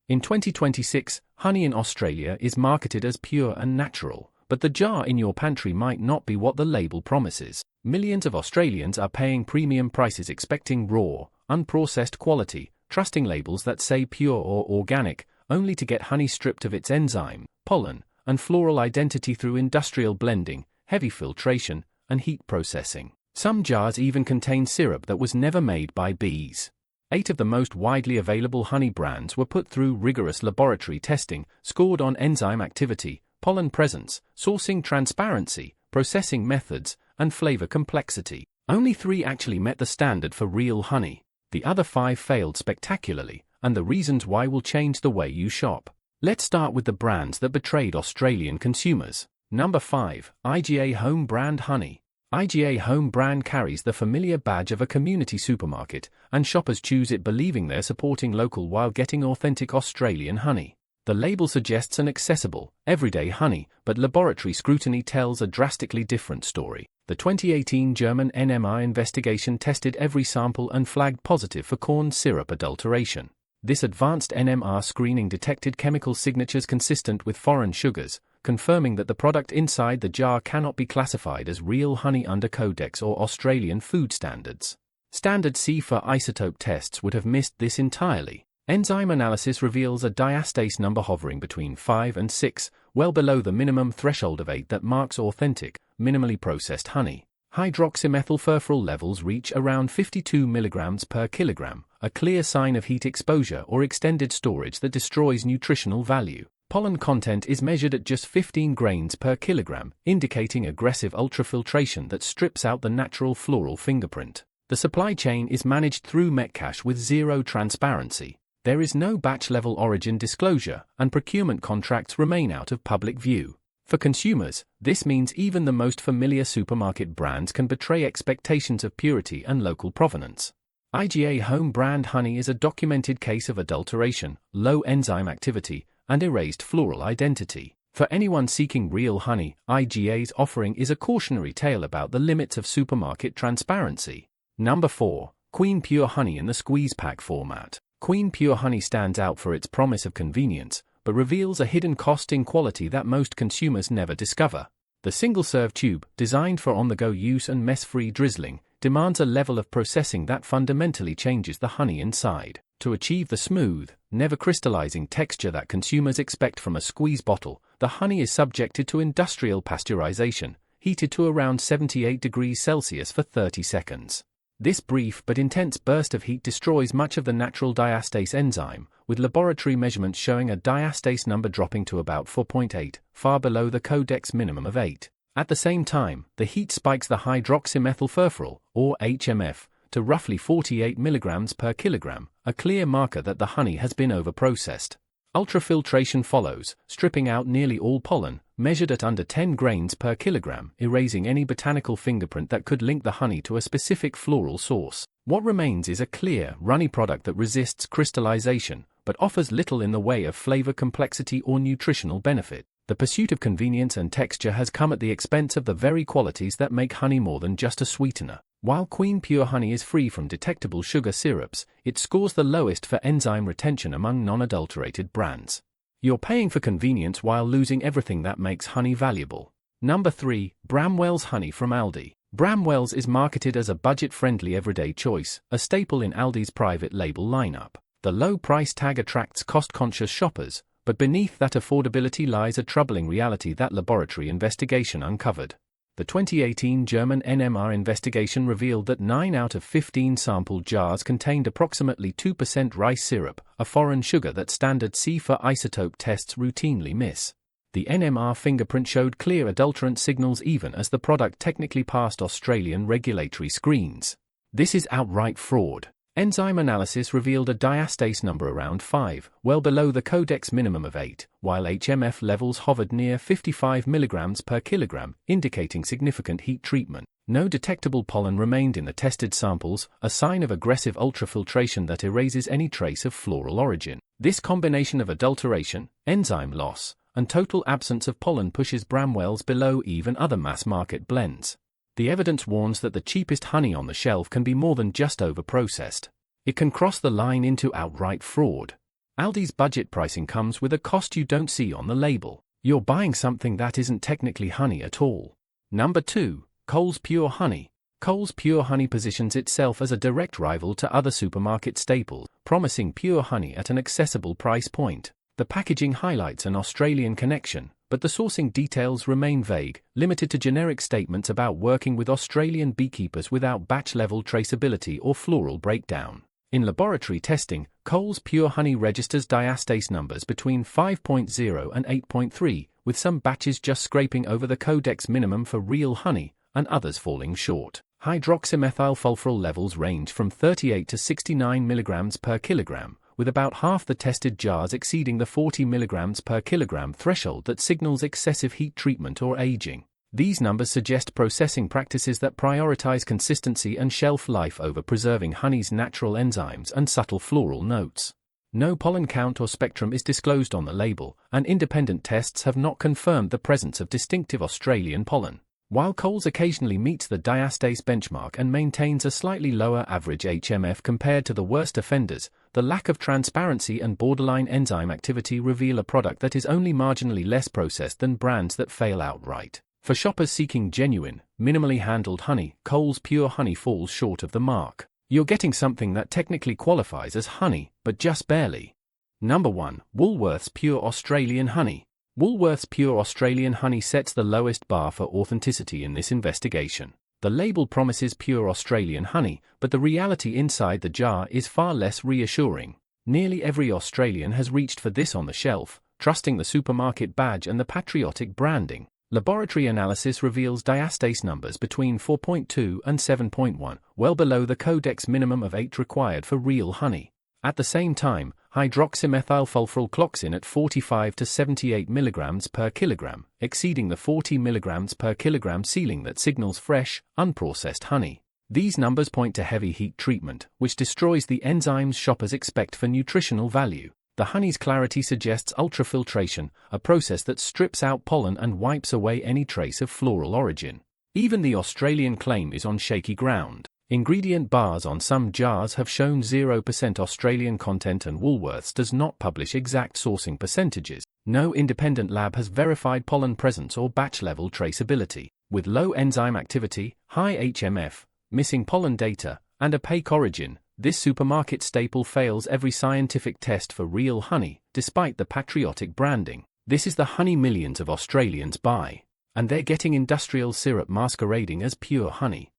In 2026, honey in Australia is marketed as pure and natural, but the jar in your pantry might not be what the label promises. Millions of Australians are paying premium prices expecting raw, unprocessed quality, trusting labels that say pure or organic, only to get honey stripped of its enzyme, pollen, and floral identity through industrial blending, heavy filtration, and heat processing. Some jars even contain syrup that was never made by bees. 8 of the most widely available honey brands were put through rigorous laboratory testing, scored on enzyme activity, pollen presence, sourcing transparency, processing methods, and flavor complexity. Only 3 actually met the standard for real honey. The other 5 failed spectacularly, and the reasons why will change the way you shop. Let's start with the brands that betrayed Australian consumers. Number 5. IGA Home Brand Honey. IGA Home Brand carries the familiar badge of a community supermarket, and shoppers choose it believing they're supporting local while getting authentic Australian honey. The label suggests an accessible, everyday honey, but laboratory scrutiny tells a drastically different story. The 2018 German NMR investigation tested every sample and flagged positive for corn syrup adulteration. This advanced NMR screening detected chemical signatures consistent with foreign sugars, confirming that the product inside the jar cannot be classified as real honey under Codex or Australian food standards. Standard C for isotope tests would have missed this entirely. Enzyme analysis reveals a diastase number hovering between 5 and 6, well below the minimum threshold of 8 that marks authentic, minimally processed honey. Hydroxymethylfurfural levels reach around 52 mg per kilogram, a clear sign of heat exposure or extended storage that destroys nutritional value. Pollen content is measured at just 15 grains per kilogram, indicating aggressive ultrafiltration that strips out the natural floral fingerprint. The supply chain is managed through Metcash with zero transparency. There is no batch-level origin disclosure, and procurement contracts remain out of public view. For consumers, this means even the most familiar supermarket brands can betray expectations of purity and local provenance. IGA Home Brand Honey is a documented case of adulteration, low enzyme activity, and erased floral identity. For anyone seeking real honey, IGA's offering is a cautionary tale about the limits of supermarket transparency. Number 4. Queen Pure Honey in the squeeze pack format. Queen Pure Honey stands out for its promise of convenience, but reveals a hidden cost in quality that most consumers never discover. The single-serve tube, designed for on-the-go use and mess-free drizzling, demands a level of processing that fundamentally changes the honey inside. To achieve the smooth, never crystallizing texture that consumers expect from a squeeze bottle, the honey is subjected to industrial pasteurization, heated to around 78 degrees Celsius for 30 seconds. This brief but intense burst of heat destroys much of the natural diastase enzyme, with laboratory measurements showing a diastase number dropping to about 4.8, far below the Codex minimum of 8. At the same time, the heat spikes the hydroxymethylfurfural, or HMF, to roughly 48 mg per kilogram, a clear marker that the honey has been overprocessed. Ultrafiltration follows, stripping out nearly all pollen, measured at under 10 grains per kilogram, erasing any botanical fingerprint that could link the honey to a specific floral source. What remains is a clear, runny product that resists crystallization, but offers little in the way of flavor complexity or nutritional benefit. The pursuit of convenience and texture has come at the expense of the very qualities that make honey more than just a sweetener. While Queen Pure Honey is free from detectable sugar syrups, it scores the lowest for enzyme retention among non-adulterated brands. You're paying for convenience while losing everything that makes honey valuable. Number 3. Bramwell's Honey from Aldi. Bramwell's is marketed as a budget-friendly everyday choice, a staple in Aldi's private label lineup. The low price tag attracts cost-conscious shoppers, but beneath that affordability lies a troubling reality that laboratory investigation uncovered. The 2018 German NMR investigation revealed that 9 out of 15 sampled jars contained approximately 2% rice syrup, a foreign sugar that standard C for isotope tests routinely miss. The NMR fingerprint showed clear adulterant signals even as the product technically passed Australian regulatory screens. This is outright fraud. Enzyme analysis revealed a diastase number around 5, well below the Codex minimum of 8, while HMF levels hovered near 55 mg per kilogram, indicating significant heat treatment. No detectable pollen remained in the tested samples, a sign of aggressive ultrafiltration that erases any trace of floral origin. This combination of adulteration, enzyme loss, and total absence of pollen pushes Bramwell's below even other mass-market blends. The evidence warns that the cheapest honey on the shelf can be more than just overprocessed. It can cross the line into outright fraud. Aldi's budget pricing comes with a cost you don't see on the label. You're buying something that isn't technically honey at all. Number 2. Coles Pure Honey. Coles Pure Honey positions itself as a direct rival to other supermarket staples, promising pure honey at an accessible price point. The packaging highlights an Australian connection, but the sourcing details remain vague, limited to generic statements about working with Australian beekeepers without batch-level traceability or floral breakdown. In laboratory testing, Coles Pure Honey registers diastase numbers between 5.0 and 8.3, with some batches just scraping over the codex minimum for real honey, and others falling short. Hydroxymethylsulfuryl levels range from 38 to 69 mg per kilogram, with about half the tested jars exceeding the 40 mg per kilogram threshold that signals excessive heat treatment or aging. These numbers suggest processing practices that prioritize consistency and shelf life over preserving honey's natural enzymes and subtle floral notes. No pollen count or spectrum is disclosed on the label, and independent tests have not confirmed the presence of distinctive Australian pollen. While Coles occasionally meets the diastase benchmark and maintains a slightly lower average HMF compared to the worst offenders, the lack of transparency and borderline enzyme activity reveal a product that is only marginally less processed than brands that fail outright. For shoppers seeking genuine, minimally handled honey, Coles Pure Honey falls short of the mark. You're getting something that technically qualifies as honey, but just barely. Number 1. Woolworths Pure Australian Honey. Woolworths Pure Australian Honey sets the lowest bar for authenticity in this investigation. The label promises pure Australian honey, but the reality inside the jar is far less reassuring. Nearly every Australian has reached for this on the shelf, trusting the supermarket badge and the patriotic branding. Laboratory analysis reveals diastase numbers between 4.2 and 7.1, well below the codex minimum of 8 required for real honey. At the same time, hydroxymethylsulfuryl clocks in at 45 to 78 mg per kilogram, exceeding the 40 mg per kilogram ceiling that signals fresh, unprocessed honey. These numbers point to heavy heat treatment, which destroys the enzymes shoppers expect for nutritional value. The honey's clarity suggests ultrafiltration, a process that strips out pollen and wipes away any trace of floral origin. Even the Australian claim is on shaky ground. Ingredient bars on some jars have shown 0% Australian content, and Woolworths does not publish exact sourcing percentages. No independent lab has verified pollen presence or batch-level traceability. With low enzyme activity, high HMF, missing pollen data, and opaque origin, this supermarket staple fails every scientific test for real honey, despite the patriotic branding. This is the honey millions of Australians buy. And they're getting industrial syrup masquerading as pure honey.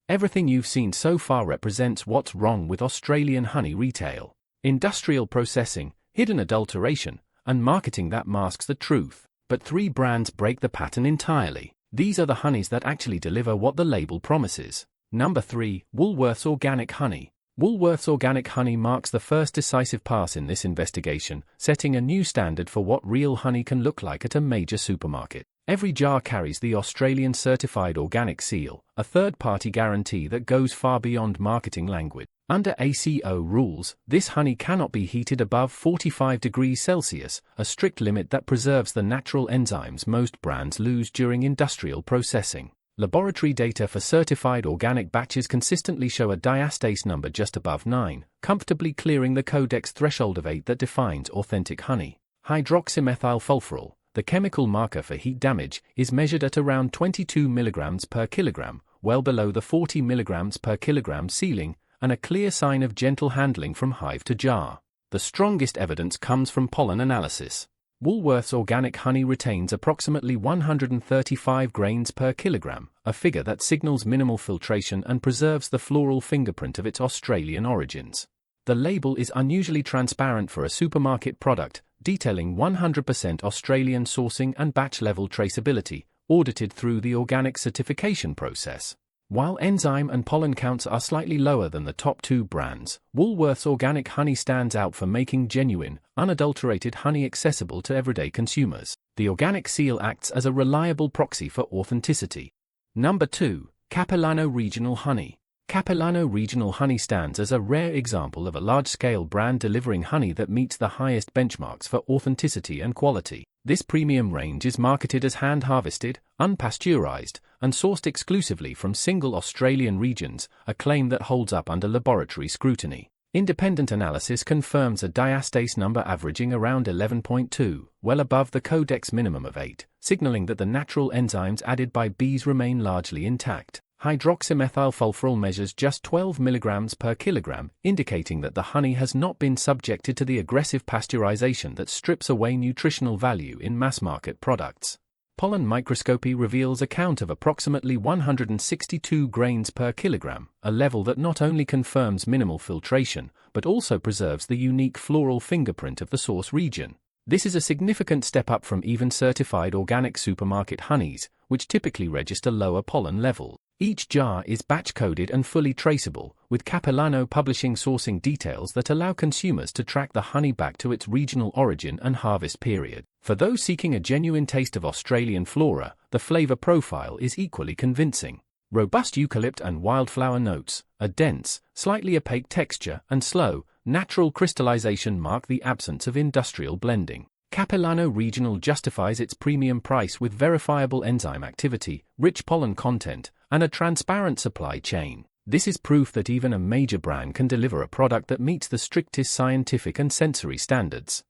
Everything you've seen so far represents what's wrong with Australian honey retail. Industrial processing, hidden adulteration, and marketing that masks the truth. But 3 brands break the pattern entirely. These are the honeys that actually deliver what the label promises. Number 3. Woolworths Organic Honey. Woolworths Organic Honey marks the first decisive pass in this investigation, setting a new standard for what real honey can look like at a major supermarket. Every jar carries the Australian Certified Organic seal, a third-party guarantee that goes far beyond marketing language. Under ACO rules, this honey cannot be heated above 45 degrees Celsius, a strict limit that preserves the natural enzymes most brands lose during industrial processing. Laboratory data for certified organic batches consistently show a diastase number just above 9, comfortably clearing the codex threshold of 8 that defines authentic honey. Hydroxymethylsulfuryl, the chemical marker for heat damage, is measured at around 22 mg per kilogram, well below the 40 mg per kilogram ceiling, and a clear sign of gentle handling from hive to jar. The strongest evidence comes from pollen analysis. Woolworths Organic Honey retains approximately 135 grains per kilogram, a figure that signals minimal filtration and preserves the floral fingerprint of its Australian origins. The label is unusually transparent for a supermarket product, detailing 100% Australian sourcing and batch-level traceability, audited through the organic certification process. While enzyme and pollen counts are slightly lower than the top 2 brands, Woolworths Organic Honey stands out for making genuine, unadulterated honey accessible to everyday consumers. The organic seal acts as a reliable proxy for authenticity. Number 2. Capilano Regional Honey. Capilano Regional Honey stands as a rare example of a large-scale brand delivering honey that meets the highest benchmarks for authenticity and quality. This premium range is marketed as hand-harvested, unpasteurized, and sourced exclusively from single Australian regions, a claim that holds up under laboratory scrutiny. Independent analysis confirms a diastase number averaging around 11.2, well above the codex minimum of 8, signaling that the natural enzymes added by bees remain largely intact. Hydroxymethylsulfuryl measures just 12 mg per kilogram, indicating that the honey has not been subjected to the aggressive pasteurization that strips away nutritional value in mass-market products. Pollen microscopy reveals a count of approximately 162 grains per kilogram, a level that not only confirms minimal filtration, but also preserves the unique floral fingerprint of the source region. This is a significant step up from even certified organic supermarket honeys, which typically register lower pollen levels. Each jar is batch-coded and fully traceable, with Capilano publishing sourcing details that allow consumers to track the honey back to its regional origin and harvest period. For those seeking a genuine taste of Australian flora, the flavor profile is equally convincing. Robust eucalypt and wildflower notes, a dense, slightly opaque texture, and slow, natural crystallization mark the absence of industrial blending. Capilano Regional justifies its premium price with verifiable enzyme activity, rich pollen content, and a transparent supply chain. This is proof that even a major brand can deliver a product that meets the strictest scientific and sensory standards.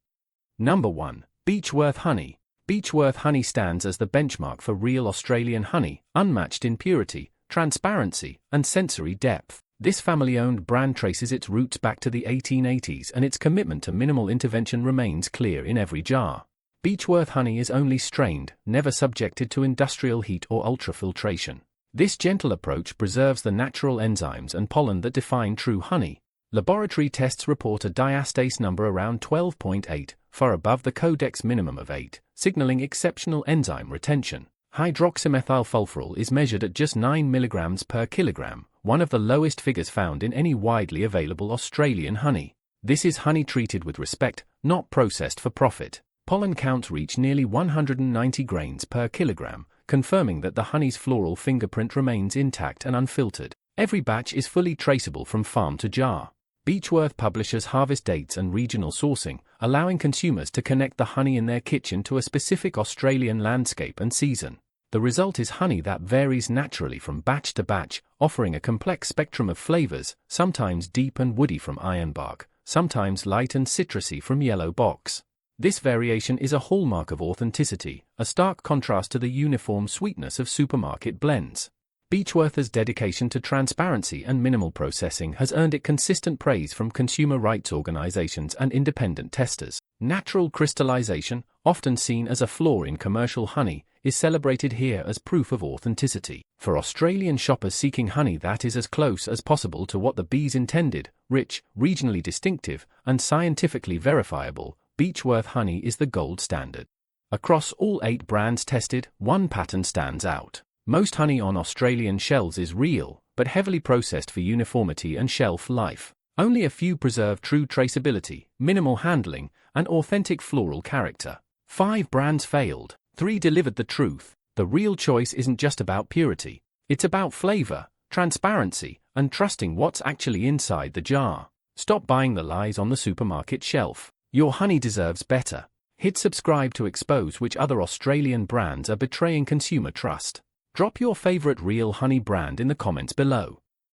Number 1. Beechworth Honey. Beechworth Honey stands as the benchmark for real Australian honey, unmatched in purity, transparency, and sensory depth. This family-owned brand traces its roots back to the 1880s, and its commitment to minimal intervention remains clear in every jar. Beechworth honey is only strained, never subjected to industrial heat or ultrafiltration. This gentle approach preserves the natural enzymes and pollen that define true honey. Laboratory tests report a diastase number around 12.8, far above the codex minimum of 8, signaling exceptional enzyme retention. Hydroxymethylsulfuryl is measured at just 9 mg per kilogram, one of the lowest figures found in any widely available Australian honey. This is honey treated with respect, not processed for profit. Pollen counts reach nearly 190 grains per kilogram, confirming that the honey's floral fingerprint remains intact and unfiltered. Every batch is fully traceable from farm to jar. Beechworth publishes harvest dates and regional sourcing, allowing consumers to connect the honey in their kitchen to a specific Australian landscape and season. The result is honey that varies naturally from batch to batch, offering a complex spectrum of flavors, sometimes deep and woody from ironbark, sometimes light and citrusy from yellow box. This variation is a hallmark of authenticity, a stark contrast to the uniform sweetness of supermarket blends. Beechworth's dedication to transparency and minimal processing has earned it consistent praise from consumer rights organizations and independent testers. Natural crystallization, often seen as a flaw in commercial honey, is celebrated here as proof of authenticity. For Australian shoppers seeking honey that is as close as possible to what the bees intended, rich, regionally distinctive, and scientifically verifiable, Beechworth honey is the gold standard. Across all 8 brands tested, one pattern stands out. Most honey on Australian shelves is real, but heavily processed for uniformity and shelf life. Only a few preserve true traceability, minimal handling, and authentic floral character. 5 brands failed. 3 delivered the truth. The real choice isn't just about purity. It's about flavor, transparency, and trusting what's actually inside the jar. Stop buying the lies on the supermarket shelf. Your honey deserves better. Hit subscribe to expose which other Australian brands are betraying consumer trust. Drop your favorite real honey brand in the comments below.